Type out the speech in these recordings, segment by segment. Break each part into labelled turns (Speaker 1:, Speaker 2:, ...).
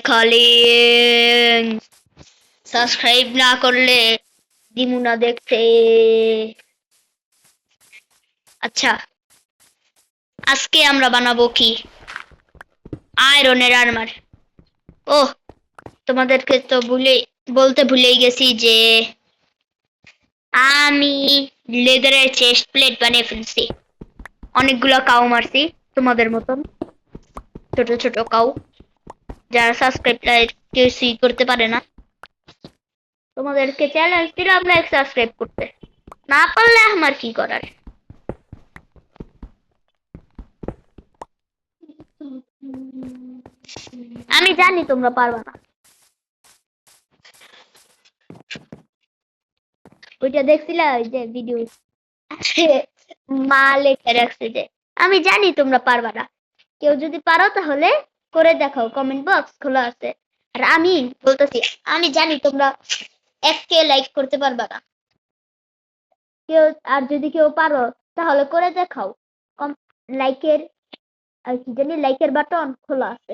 Speaker 1: Calling subscribe না করলে দিমুনা দেখতে। আচ্ছা, আজকে আমরা বানাবো কি? আয়রনের আর্মার। ওহ, তোমাদেরকে তো বলতে ভুলেই গেছি যে আমি লেদারের চেস্ট প্লেট বানিয়ে ফেলছি। অনেকগুলো কাউ মারছি তোমাদের মতন, ছোট ছোট কাউ, যারা সাবস্ক্রাইব কিছুই করতে পারে না। তোমাদেরকে চ্যালেঞ্জ দিলাম লাইক সাবস্ক্রাইব করতে, না পারলে আমার কি করার। আমি জানি তোমরা পারবা না। ওইটা দেখছিলা, ওই যে ভিডিও মা লেখা রাখছে যে আমি জানি তোমরা পারবা না। কেউ যদি পারো তাহলে করে দেখাও, কমেন্ট বক্স খোলা আছে। আর আমি বলতেছি, আমি জানি তোমরা 1K লাইক করতে পারবা না। কেউ আর যদি কেউ পারো তাহলে করে দেখাও। লাইকের আর কি জানি লাইকের বাটন খোলা আছে।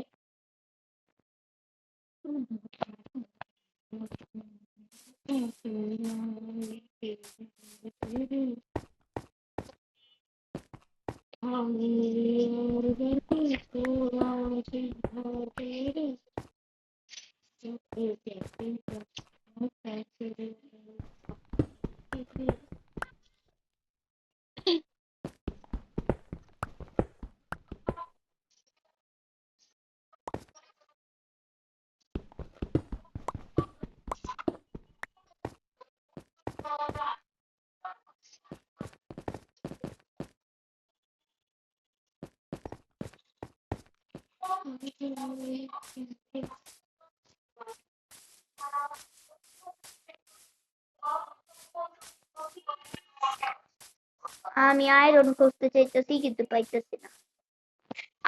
Speaker 1: আমি আয়রন খুঁজতে চাইতেছি কিন্তু পাইতেছি না।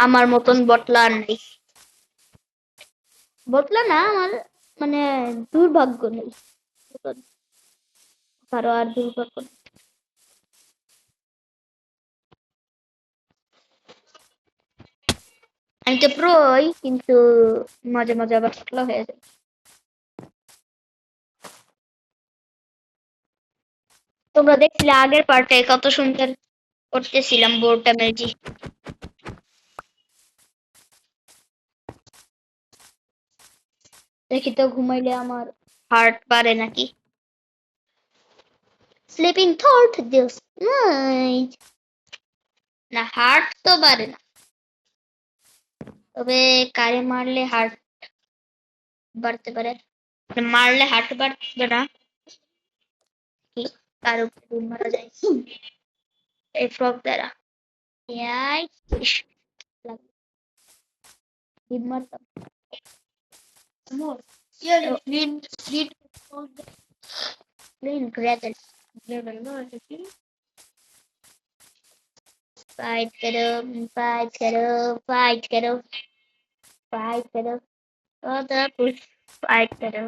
Speaker 1: আমার মতন বটলা নেই, বটলা না, আমার মানে দুর্ভাগ্য নেই। কারো আর দুর্ভাগ্য নেই। আমি তো প্রোই, কিন্তু মাঝে মাঝে আবার বটলা হয়ে যায়। তোমরা দেখছিলে আগের পার্টে কত সুন্দর করতেছিলাম বোর্ডটা মেজি। দেখি তো ঘুমাইলে আমার হার্ট বাড়ে নাকি। Sleeping thought this night. না, হার্ট তো বাড়ে না, তবে কারে মারলে হার্ট বাড়তে পারে। মারলে হার্ট বাড়বে না, কি কার উপরে মারা যায় এই ফ্রগ দ্বারা। ইয়াই ইস, লাগবে। ডিম মারতাম। Green gravel. Fight करो, fight करो, fight करो, fight करो, other push, fight करो।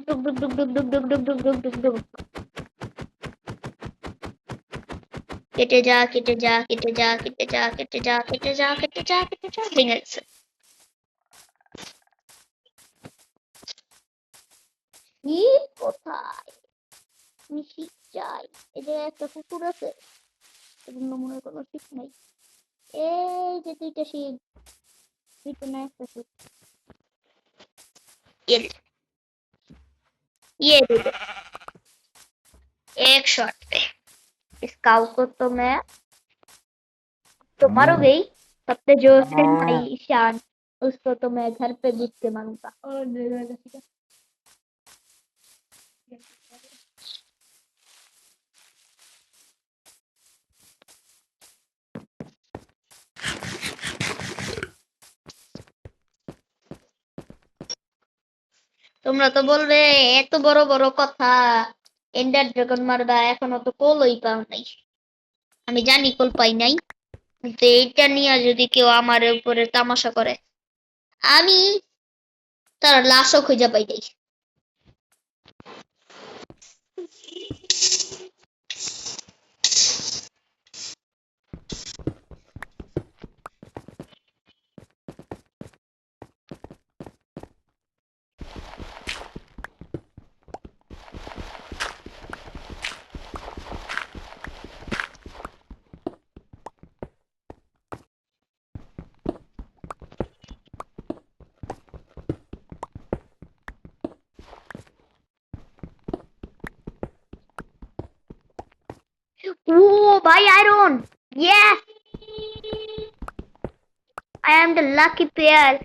Speaker 1: डुक डुक डुक डुक डुक डुक डुक डुक डुक डुक डुक। কেটে যা কেটে যা কেটে যা কেটে যা কেটে যা কেটে যা কেটে যা কেটে যা ভেঙে গেছে। শীত কোথায়? আমি শীত চাই। এই যে একটা কুকুর আছে, এজন্য মনে হয় কোনো শীত নাই। এই যে দুইটা শীত, দুইটা না একটা শীত। ये ये दे दो एक शॉट पे। इस काऊ को तो मैं तो मारूंगी ही। सबसे जो है भाई शान, उसको तो मैं घर पे घुस के मारूंगा। তোমরা তো বলবে এত বড় বড় কথা, এন্ডার ড্রাগন মারবা, এখনো তো কোলই পাও নাই। আমি জানি কোল পাই নাই, কিন্তু এইটা নিয়ে যদি কেউ আমার উপরে তামাশা করে, আমি তার লাশও খুঁজে পাই নাই। Oh, by iron. Yes, I am the lucky player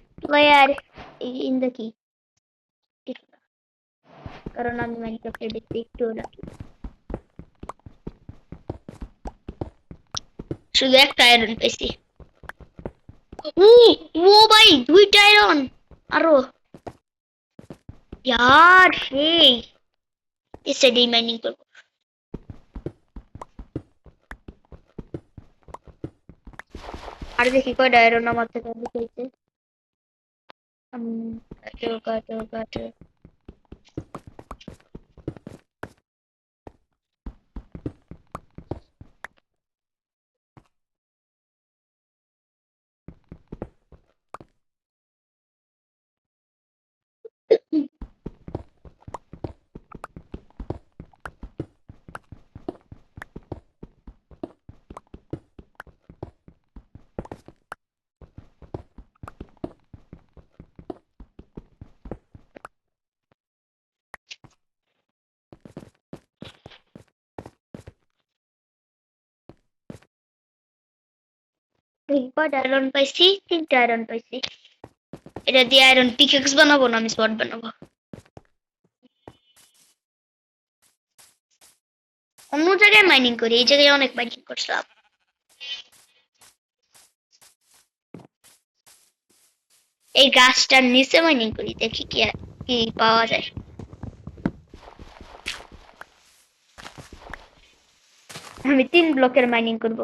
Speaker 1: in the key. কারণ আমি মাইনক্রাফটে দেখতে একটু লাকি। শুধু একটা আয়রন পেয়েছি। ও ও ভাই দুইটা আয়রন আরো ইয়ার সেই এসে মাইনিং করবো। আর দেখি কয়টা আয়রন আমার থেকে দিতে। কাটো কাটো কাটো কয়টা আয়রন পাইছি? তিনটা আয়রন পাইছি। এটা দিয়ে আয়রন পিকেক্স বানাবো না আমি স্পট বানাবো। অন্য জায়গায় মাইনিং করি, এই জায়গায় অনেক মাইনিং করছিলাম। এই গাছটার নিচে মাইনিং করি, দেখি কি কি পাওয়া যায়। আমি 3 ব্লকের মাইনিং করব।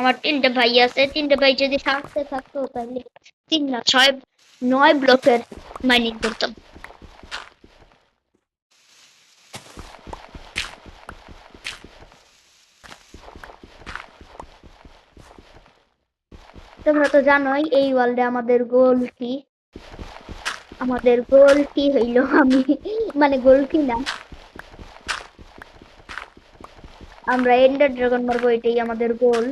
Speaker 1: আমার 3টে ভাই আছে, 3টে ভাই যদি সাথে থাকতো তাহলে 3 না 9 ব্লকের মাইনিং করতাম। তোমরা তো জানোই এই ওয়ার্ল্ডে আমাদের গোল কি। আমাদের গোল কি হইল আমি মানে গোল কি না, আমরা এন্ডার ড্রাগন মারবো, এটাই আমাদের গোল।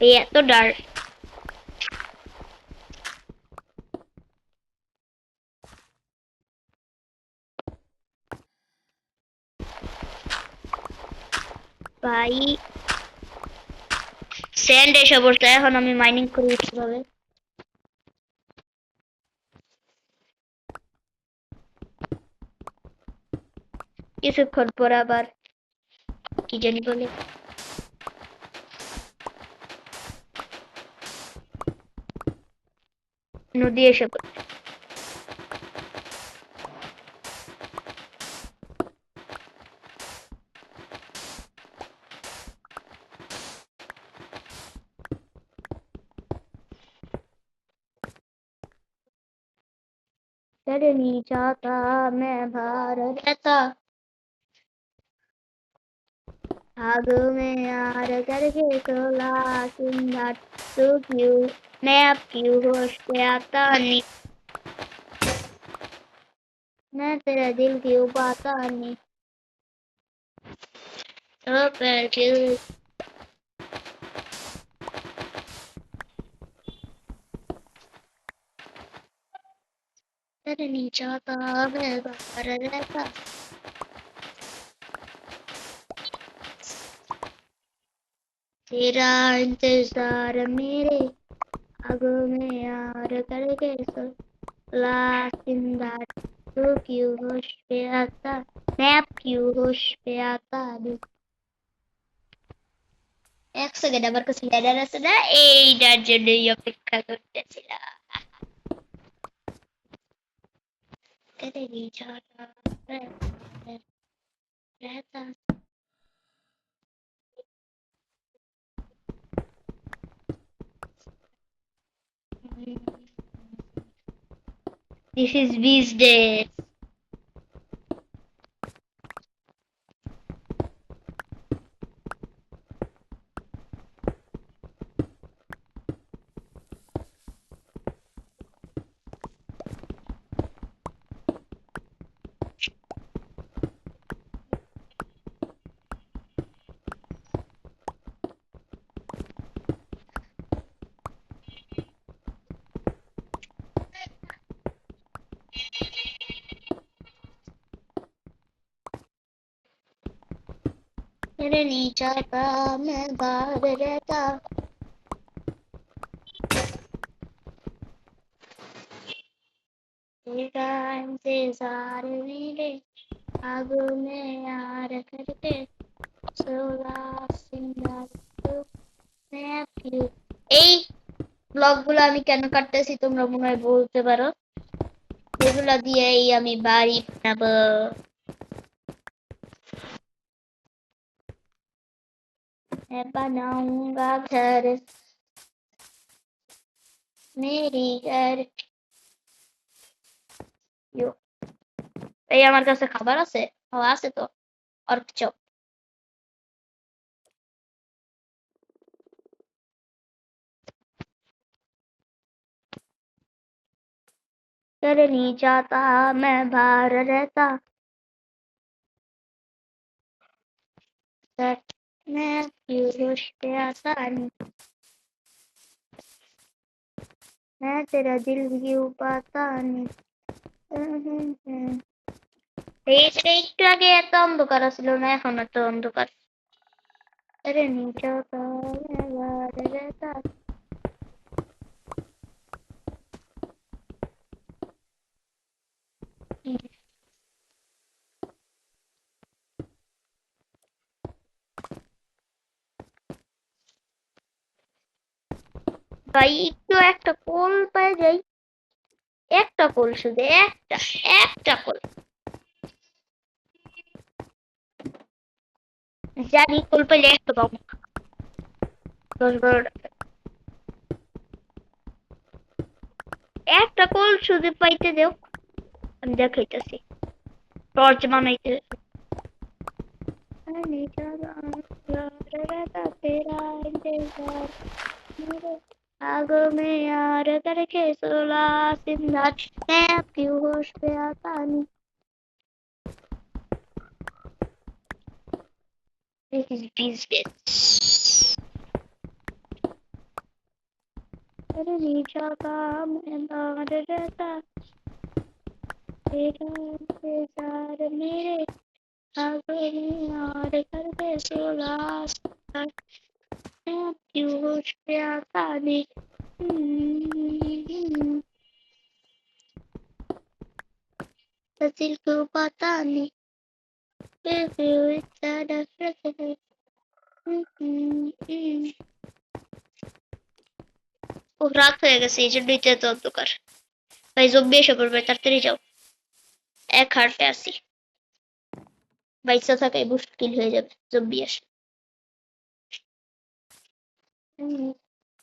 Speaker 1: এই এত ডার্ক ভাই স্যান্ড এসে বসে, এখন আমি মাইনিং করি কিভাবে। কিছুক্ষণ পর আবার কি জানি বলে নদী এসে পড়ে। तेरे नहीं चाहता मैं बाहर रहता आग में यार करके सोला सिंगार तू क्यों मैं अब क्यों होश पे आता नहीं मैं तेरा दिल क्यों पाता नहीं तो फिर क्यों तेरे नहीं चाहता मैं बाहर रहता तेरा इंतजार मेरे आगों में यार करके सोला सिंगार तू क्यों होश पे आता मैं अब क्यों होश पे आता नहीं। এক সেকেন্ড আমার কাছে ল্যাডার আছে না, এইটার জন্যই অপেক্ষা করতেছিলাম। This is beach day. तेरे नहीं चाहता मैं बाहर रहता तेरा इंतजार मेरे आगों में यार करके सोला सिंगार এই ব্লগগুলো আমি কেন কাটতেছি তোমরা মনে হয় বলতে পারো এগুলা দিয়েই আমি বাড়ি বানাবো मैं बनाऊंगा घर मेरी घर ইয়ো এই আমার কাছে খাবার আছে ও আছে তো আর কিছু तेरे नहीं चाहता मैं बाहर रहता मैं होश पे आता नहीं मैं तेरा दिल क्यों पाता नहीं এই যে একটু আগে এত অন্ধকার ছিল না এখন এত অন্ধকার तेरे नहीं चाहता मैं बाहर रहता ভাই একটু একটা কোল পেয়ে যাই একটা কোল শুধু একটা একটা কোল জানি কোল পেলে একটা পাবো 10-12 একটা কোল শুধু পাইতে দেও আমি দেখাইতেছি টর্চ বানাইতে तेरा इंतजार मेरे आगों में यार करके सोला सिंगार मैं क्यों होश पे आता नहीं This is business. तेरे नहीं चाहता मैं बाहर रहता तेरा इंतजार मेरे आगों में यार करके सोला सिंगार मैं क्यों होश पे आता नहीं दिल को पता नहीं ও রাত হয়ে গেছে এই জন্যই তো এত অন্ধকার ভাই জম্বি এসে পড়বে তাড়াতাড়ি যাও এক হার্টে আসি বাইসা থাকাই মুশকিল হয়ে যাবে জম্বি আসে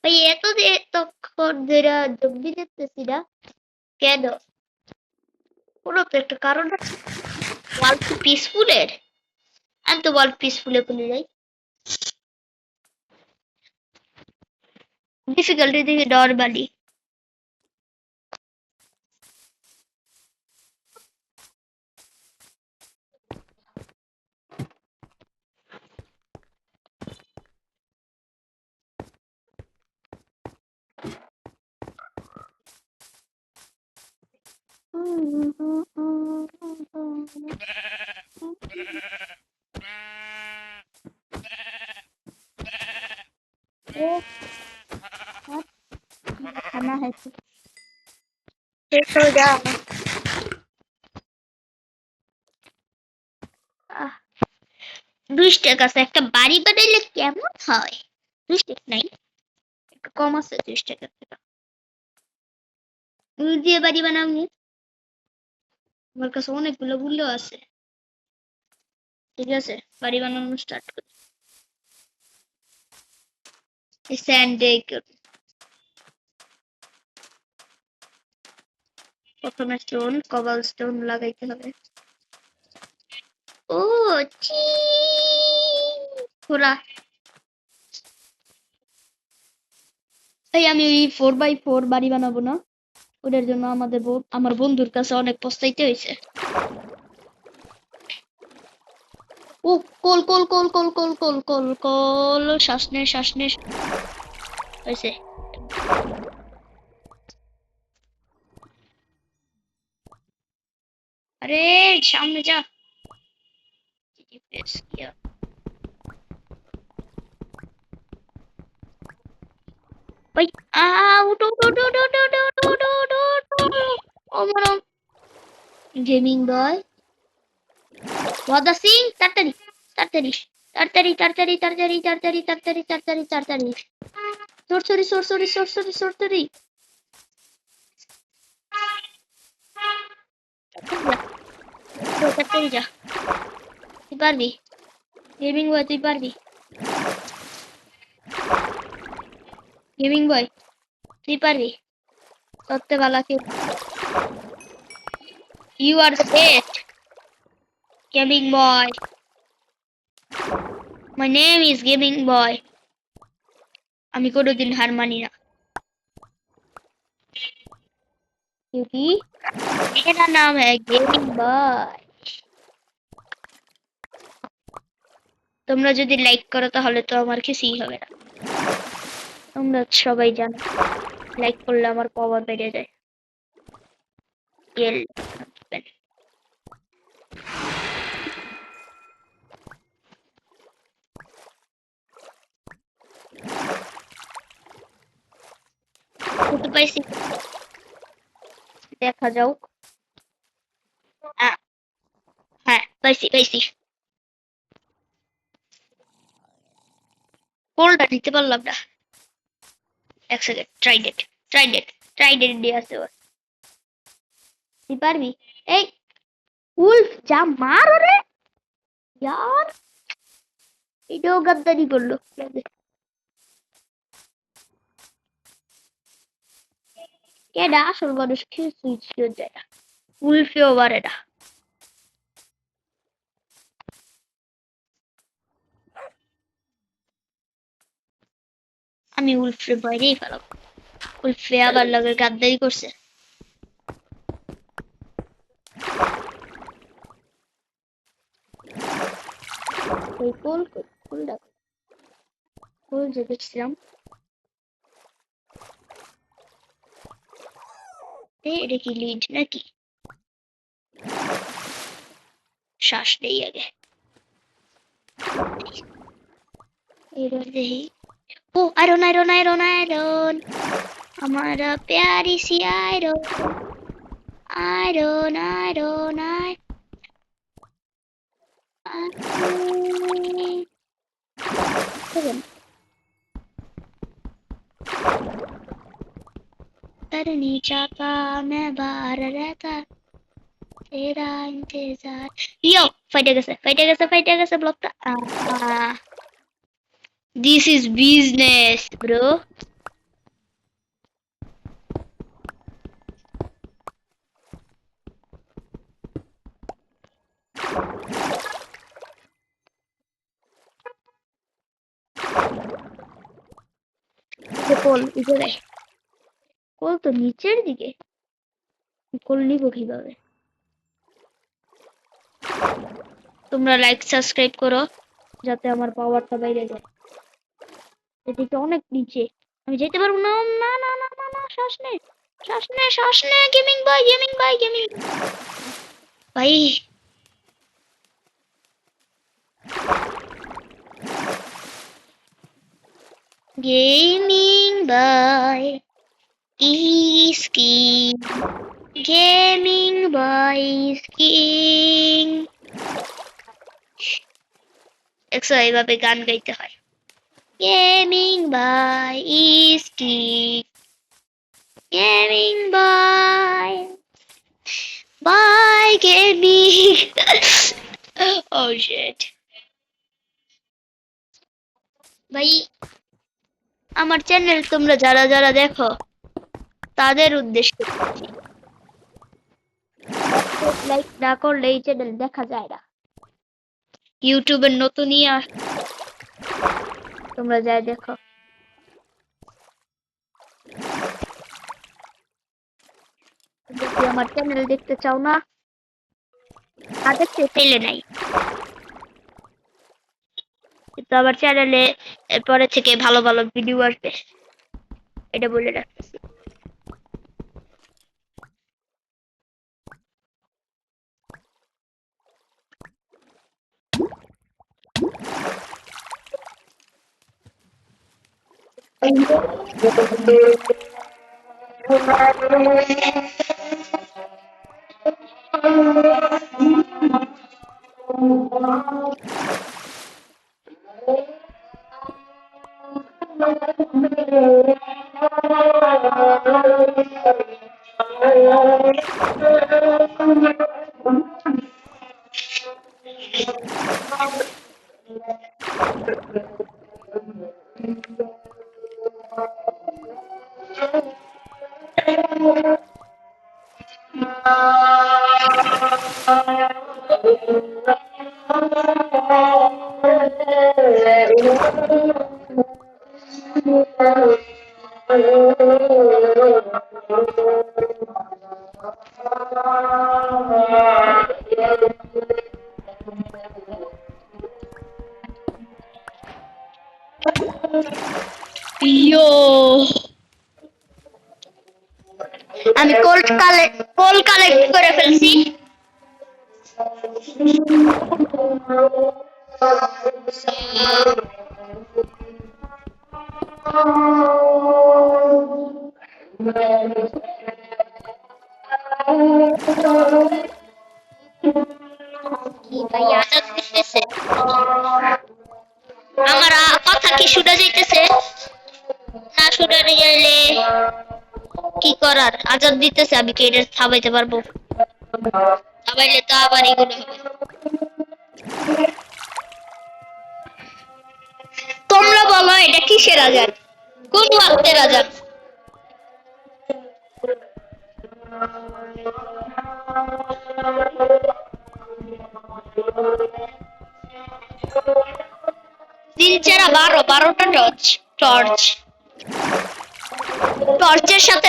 Speaker 1: ভাই এতক্ষণ ধরে জম্বি দেখতেছি না কেন কোনো তো একটা কারণ আছে ওয়ার্ল্ড পিসফুলের আমি তো ওয়ার্ল্ড পিসফুলে খুলে যাই ডিফিকাল্টি থেকে নরমালি खाना है तो जा 20 টাকা আছে একটা বাড়ি বানাইলে কেমন হয় 20 টাকা নাই একটু কম আছে 20 টাকা থেকে দিয়ে বাড়ি বানাবো আমার কাছে অনেকগুলো গুলো আছে ঠিক আছে বাড়ি বানানো স্টার্ট করি স্যান্ড প্রথমে স্টোন কবল স্টোন লাগাইতে হবে ও চি ঘোড়া এই আমি ওই 4x4 বাড়ি বানাবো না ওটার জন্য আমার বন্ধুর কাছে অনেক পস্তাইতে হয়েছে ও কল কল কল কল কল কল কল কল শ্বাস নে হয়েছে আরে সামনে যা ভাই উঠো উঠো উঠো উঠো উঠো উঠো উঠো উঠো উঠো উঠো। ও মারো গেমিং বয় ওয়াদা সিং তাড়াতাড়ি তাড়াতাড়ি তাড়াতাড়ি তাড়াতাড়ি তাড়াতাড়ি তাড়াতাড়ি তাড়াতাড়ি তাড়াতাড়ি তাড়াতাড়ি সরসরি সরসরি সরসরি সরসরি তাড়াতাড়ি যা তুই পারবি গেমিং বয় তুই পারবি গেমিং বয় তুই পারবি করতে ভালো কেউ you are the best gaming boy my name is gaming boy আমি কোনোদিন হার মানি না क्योंकि मेरा नाम है गेमिंग बॉय তোমরা যদি লাইক করো তাহলে তো আমার কিছুই হবে না তোমরা সবাই জানো লাইক করলে আমার পাওয়ার বেড়ে যায় এল কত পাইছি দেখা যাও হ্যাঁ পাইছি পাইছি কোলটা নিতে পারলাম না এক সেকেন্ড ট্রাইডেট দিয়ে আছে ওর তুই পারবি এই উলফ যা মার রে यार এটাও গাদ্দারি করলো কেডা আসল মানুষ কি সুইচ যায় না উলফেও পারে না আমি উলফে বাইরেই ফেলাম উলফে আবার লগে গাদ্দারি করছে ওই কোলটা কোল যে দেখছিলাম এটা কি লিড নাকি শ্বাস নেই আগে এবার দেখি ও आयरन हमारा प्यारी सी आयरन तरनी चाहता मैं बाहर रहता तेरा इंतजार यो फाइट गए block this is business bro কোল উপরে কোল তো নিচের দিকে কোল নিব কিভাবে তোমরা লাইক সাবস্ক্রাইব করো যাতে আমার পাওয়ারটা বাইরে যায় এদিকে অনেক নিচে আমি যেতে পারবো না না না না না না শ্বাস নে গেমিং ভাই ভাই গেমিং ভাই is king gaming boy is king একশো এইভাবে গান গাইতে হয় gaming boy is king gaming boy boy gaming oh shit ভাই আমার চ্যানেল তোমরা যারা যারা দেখো তাদের উদ্দেশ্যে লাইক না করলে এই চ্যানেল দেখা যায় না ইউটিউবের নতুনই তোমরা যাই দেখো যদি আমার চ্যানেল দেখতে চাও না আর দেখতে চাইলে নাই কিন্তু আমার চ্যানেলে এরপরে থেকে ভালো ভালো ভিডিও আসবে এটা বলে রাখতেছি ইয়ো, আমি কোল কালেক্ট করে ফেলছি। কি ভাই আজাদ দিতেছে? আমার কথা কি শুনে যাইতেছে? না শুনে গেলে কি করার, আজাদ দিতেছে, আমি কি এটা থামাইতে পারবো? থামাইলে তো আবার এগুলো হবে। তোমরা বলো এটা কিসের আজাদ? কোন ওয়াক্তের আজাদ? তিন চারা 12টা টর্চ টর্চের সাথে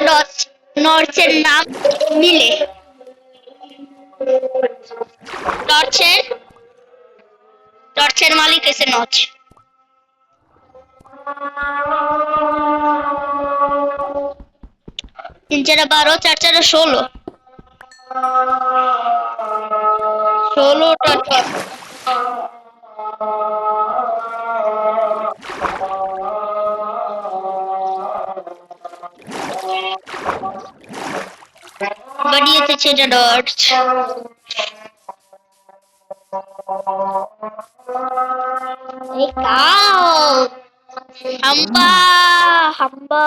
Speaker 1: নর্চের নাম মিলে টর্চের টর্চের মালিক এসে নচ। তিন চারা 12, চার চারা 16, 16টা টর্চ। বানিয়েছে এটা টর্চ। এই কাও হাম্বা হাম্বা,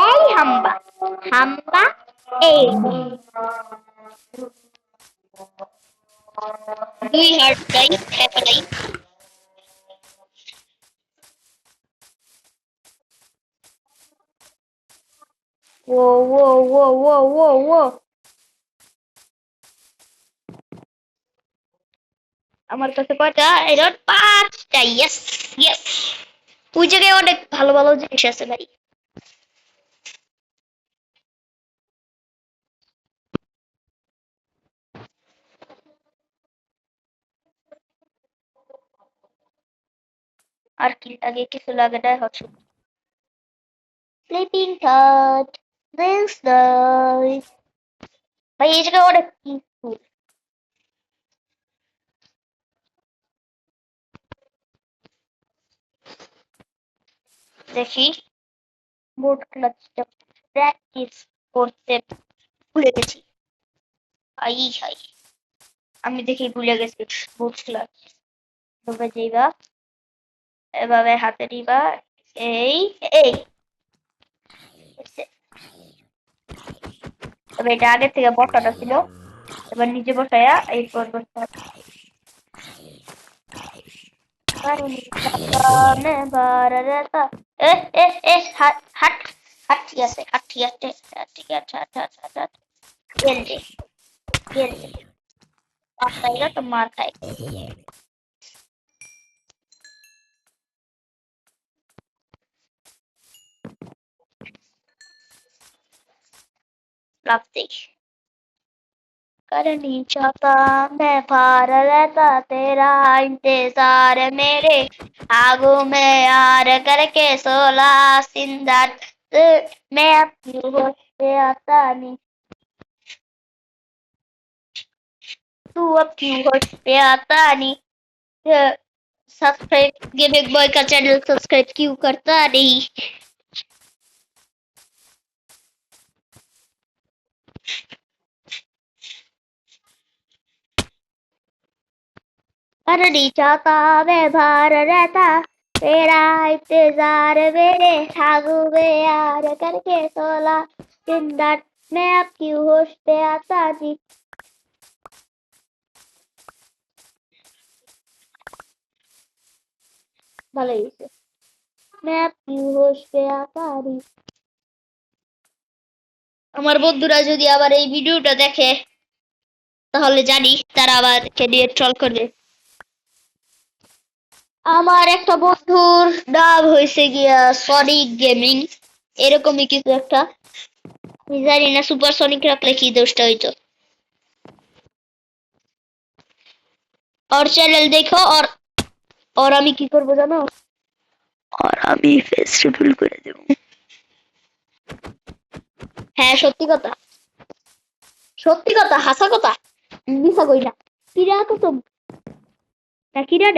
Speaker 1: এই হাম্বা হাম্বা, এই 2 হার্ট গাই হ্যাপালাই। ও ও ও ও ও ও, আমার কাছে কয়টা? এটা 5টা। ইয়েস ইয়েস, ওই জায়গায় অনেক ভালো ভালো জিনিস আছে ভাই। আর কি লাগে? কিছু লাগে না, হচ্ছে স্লিপিং থাট দিস নাইট। ভাই এই জায়গায় অনেক পিসফুল। দেখি বোর্ড ক্লাচটা প্র্যাকটিস করতে ভুলে গেছি। আই হাই, আমি দেখি ভুলে গেছি বোর্ড ক্লাচ। তবে যাইবা এভাবে হাতে নিবা, এই এই তবে এটা আগে থেকে বসাটা ছিল, এবার নিচে বসায়া এরপর বসতে হবে। এ এ এ হাট হাট হাট, ঠিক আছে, হাট ঠিক আছে, ঠিক আছে, হাট হাট হাট হাট। গেল রে, গেল রে, পাঁচটা তো মার খায়। লাগছে। करनी चाहता मैं पार रहता तेरा इंतजार मेरे आगू में यार करके 16 सिंदा मैं अपनी होश पे आता नहीं, तू अपनी होश पे आता नहीं। सब्सक्राइब गेमिंग बॉय का चैनल सब्सक्राइब क्यों करता नहीं? कर नहीं चाहता मैं बाहर रहता, तेरा इंतजार मेरे ठागू में यार करके सोला दिन रात मैं अब क्यों होश पे आता जी। ভালোই হয়েছে। ম্যাপ কিউ হোশ পে আতারি। আমার বন্ধুরা যদি আবার এই ভিডিওটা দেখে তাহলে জানি তারা আমাকে নিয়ে ট্রল করবে। আমার একটা বন্ধুর নাম হয়েছে গিয়া সনিক গেমিং, এরকমই কিছু একটা। আমি জানি না সুপার সনিক রাখলে কি দোষটা হইতো। और চ্যানেল দেখো। और আমি কি করবো জানো? और আমি ফেস্টিভ্যাল করে দেব। হ্যাঁ সত্যি কথা, সত্যি কথা, হাসা কথা, মিছা কই না। কিরা কসম, ডাকিরা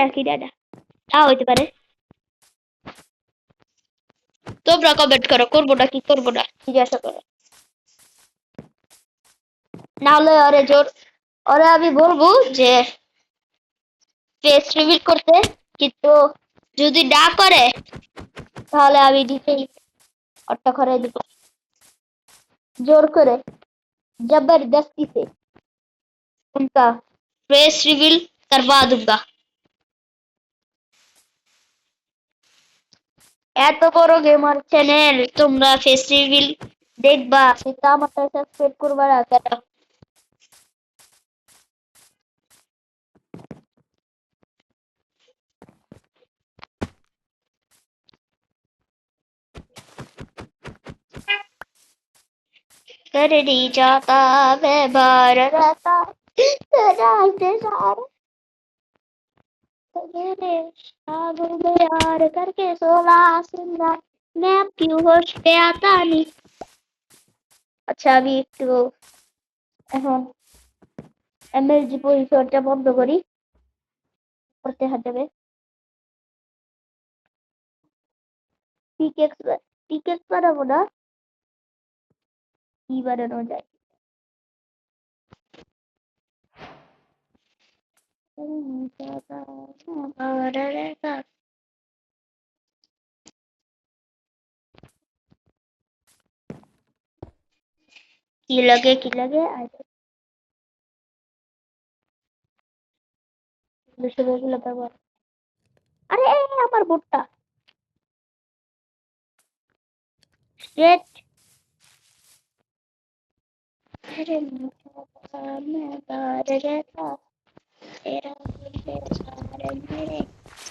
Speaker 1: তা হইতে পারে। তোমরা কমেন্ট করো করবো না কি করবো না জিজ্ঞাসা করো, না হলে ওরে জোর ওরে আমি বলবো যে ফেস রিভিল করতে, কিন্তু যদি না করে তাহলে আমি নিজেই ওটা করে দিব जोर करे, जबरदस्ती से उनका फेस रिवील करवा दूंगा। এত বড় গেমার চ্যানেল তোমরা ফেস রিভিল দেখবা, সেটা আমাকে সাবস্ক্রাইব করবা না কেন? कर नहीं जाता मैं बाहर रहता, तेरा इंतजार मेरे ख्वाबों में यार करके सोला सिंदा मैं अब क्यों होश पे आता नहीं। আচ্ছা আমি একটু এখন এমএলজি পরিসরটা বন্ধ করি, করতে হবে। পিকেক্স পিকেক্স বানাবো না, কি বানানো যায়? কি লাগে বিষয়গুলো ব্যবহার। আরে আমার বোটটা স্ট্রেট। अरे मैं बाहर रहता, तेरा इंतजार मेरे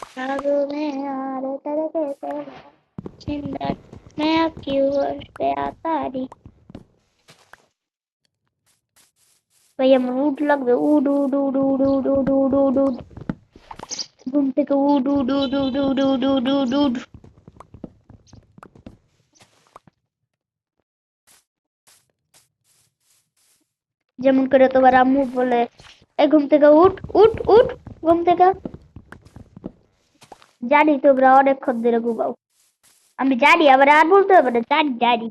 Speaker 1: ख्वाबों में यार करके सोला जिंदा मैं अब क्यों होश पे आता नहीं। ভাই আমার উড লাগবে, wood would would would would would would would wood ঘুম থেকে উড would would would would would would would উড। যেমন করে তোমার আম্মু বলে, এই ঘুম থেকে উঠ উঠ উঠ ঘুম থেকে। জানি তোমরা অনেকক্ষণ ধরে ঘুমাও, আমি জানি, আবার আর বলতে হবে না, জানি।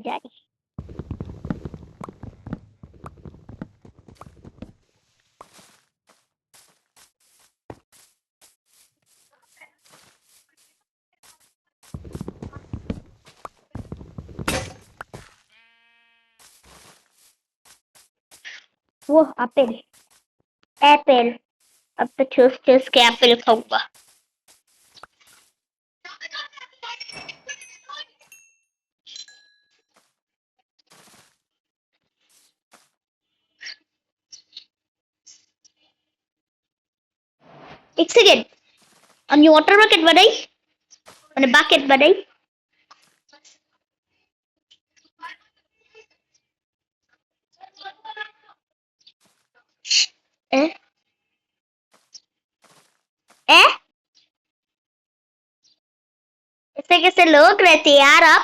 Speaker 1: वो एप्पल एप्पल, अब तो ठूस के एप्पल खाऊंगा। एक सेकेंड, আমি ওয়াটার বাকেট বানাই, মানে বাকেট বানাই। এ এ ऐसे कैसे लोग रहते हैं यार आप?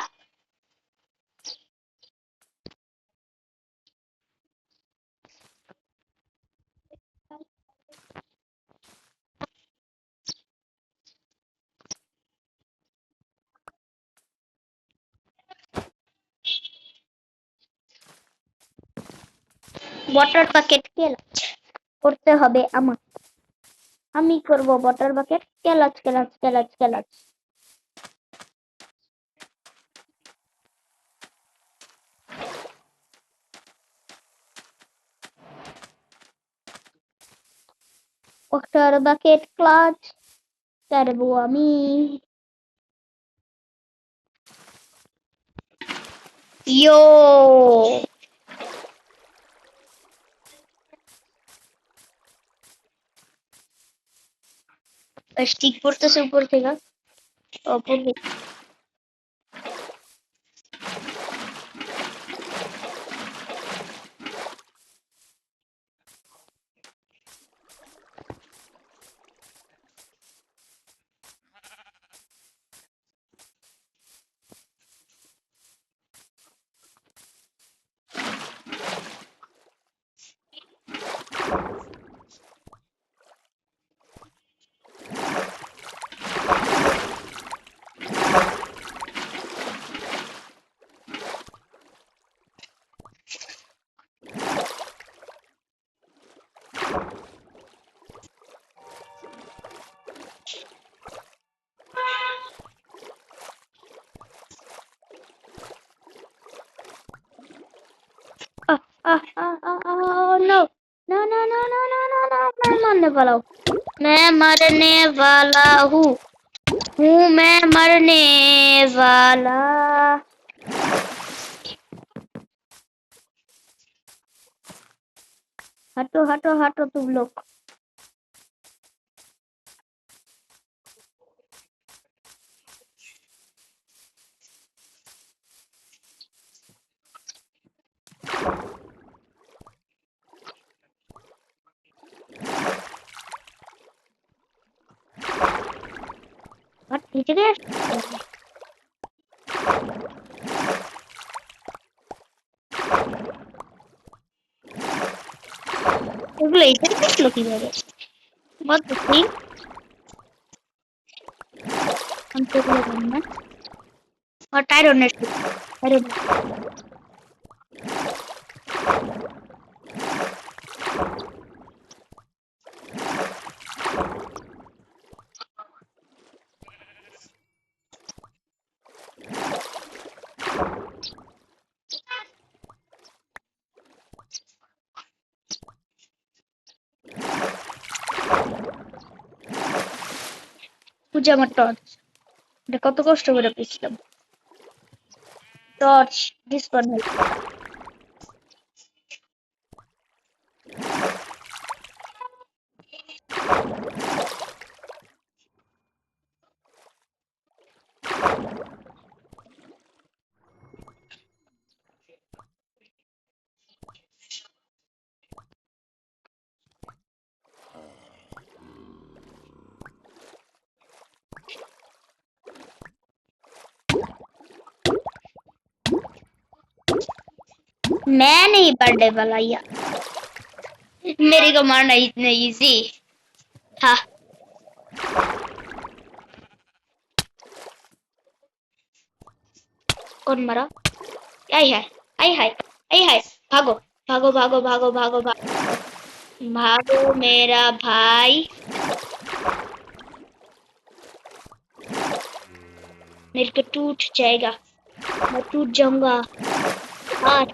Speaker 1: ওয়াটার বাকেট ক্লাচ করতে হবে আমার। আমি করব water bucket clutch clutch clutch clutch. Water bucket clutch করবো আমি। ইয়ো স্টিক পড়তেছে উপর থেকে। পড়বে। No no no no no no no no मैं मरने वाला हूँ। मैं मरने वाला हूँ। मैं मरने वाला। हटो हटो हटो तुम लोग। नीचे गए ওগুলো এইখানে আসলো কিভাবে? What the thing? আমি তো এগুলো জানি না। What I don't know. I don't know. খুঁজে আমার টর্চ। এটা কত কষ্ট করে পেয়েছিলাম। টর্চ ডিসপার হল। मैं नहीं पढ़ने वाला यार। मेरे को मारना इतना इजी था। कौन मरा? आई है आई है आई है। भागो भागो भागो भागो भागो भागो भागो मेरा भाई। मेरे को टूट जाएगा। मैं टूट जाऊंगा। आज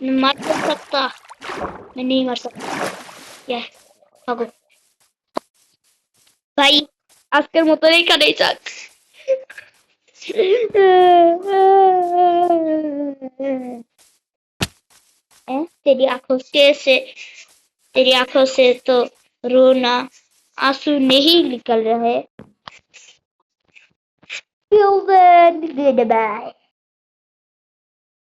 Speaker 1: मैं मर नहीं सकता। मैं नहीं मर सकता। या भागो भाई। আজকের মতো এখানেই যাক। तेरी आंखों से तो रोना आंसू नहीं निकल रहे। Till then, goodbye.